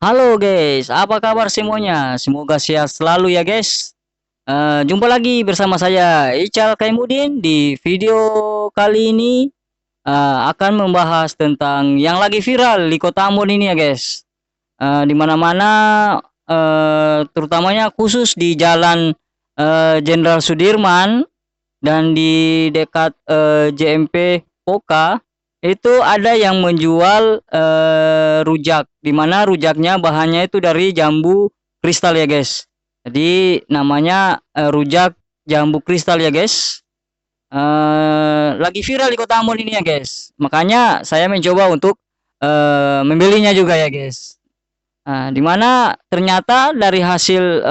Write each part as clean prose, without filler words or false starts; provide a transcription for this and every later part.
Halo guys, apa kabar semuanya? Semoga sehat selalu ya guys. Jumpa lagi bersama saya Ical Kaimudin di video kali ini akan membahas tentang yang lagi viral di Kota Ambon ini ya guys. Di mana-mana terutamanya khusus di Jalan Jenderal Sudirman dan di dekat JMP Poka itu ada yang menjual rujak, di mana rujaknya bahannya itu dari jambu kristal ya guys. Jadi namanya rujak jambu kristal ya guys. Lagi viral di Kota Ambon ini ya guys. Makanya saya mencoba untuk membelinya juga ya guys. Di mana ternyata dari hasil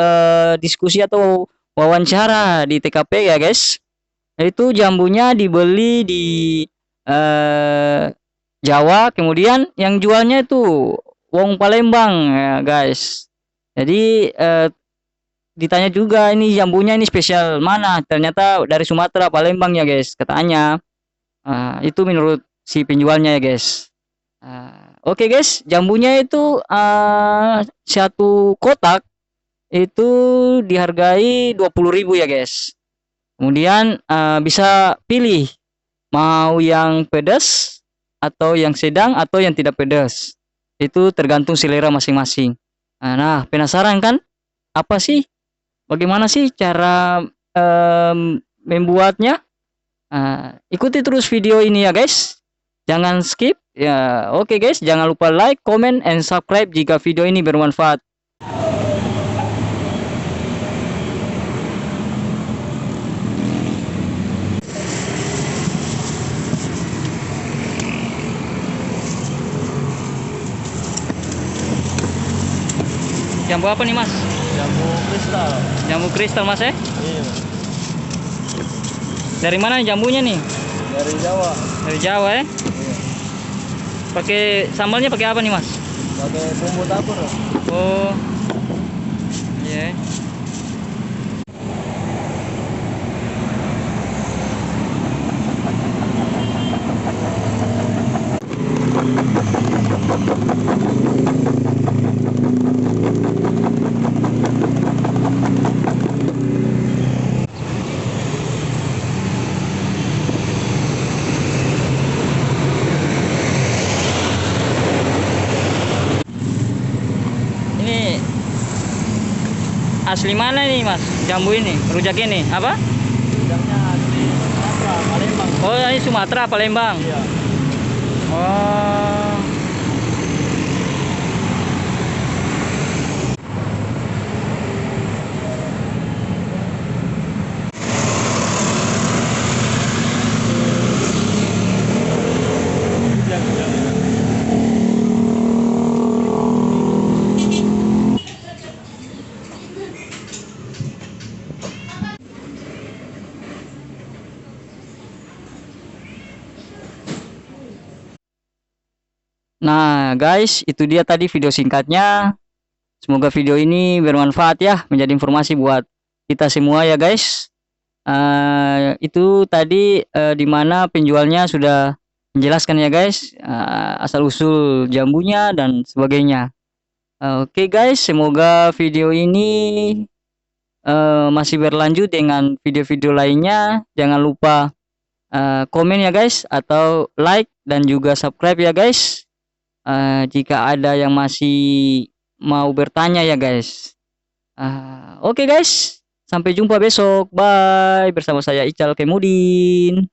diskusi atau wawancara di TKP ya guys, itu jambunya dibeli di Jawa, kemudian yang jualnya itu wong Palembang ya guys. Jadi ditanya juga ini jambunya ini spesial mana, ternyata dari Sumatera Palembang ya guys katanya. Itu menurut si penjualnya ya guys. Oke guys, jambunya itu satu kotak itu dihargai 20.000 ya guys. Kemudian bisa pilih mau yang pedas atau yang sedang atau yang tidak pedas. Itu tergantung selera masing-masing. Nah, penasaran kan? Apa sih? Bagaimana sih cara membuatnya? Ikuti terus video ini ya guys. Jangan skip. Ya, oke guys, jangan lupa like, comment, and subscribe jika video ini bermanfaat. Jambu apa nih mas? Jambu kristal. Jambu kristal mas ya? Iya. Dari mana nih jambunya nih? Dari Jawa. Dari Jawa ya? Iya. Pakai sambalnya pakai apa nih mas? Pakai bumbu dapur. Oh, iya. Ini asli mana nih mas? Jambu ini, rujak ini apa? Rujaknya asli Sumatera, Palembang. Oh, ini Sumatera, Palembang. Iya. Oh, nah guys, itu dia tadi video singkatnya. Semoga video ini bermanfaat ya, menjadi informasi buat kita semua ya guys. Itu tadi di mana penjualnya sudah menjelaskan ya guys, asal usul jambunya dan sebagainya. Oke guys, semoga video ini masih berlanjut dengan video-video lainnya. Jangan lupa komen ya guys, atau like dan juga subscribe ya guys. Jika ada yang masih mau bertanya ya guys. Oke guys, sampai jumpa besok. Bye, bersama saya Ical Kemudin.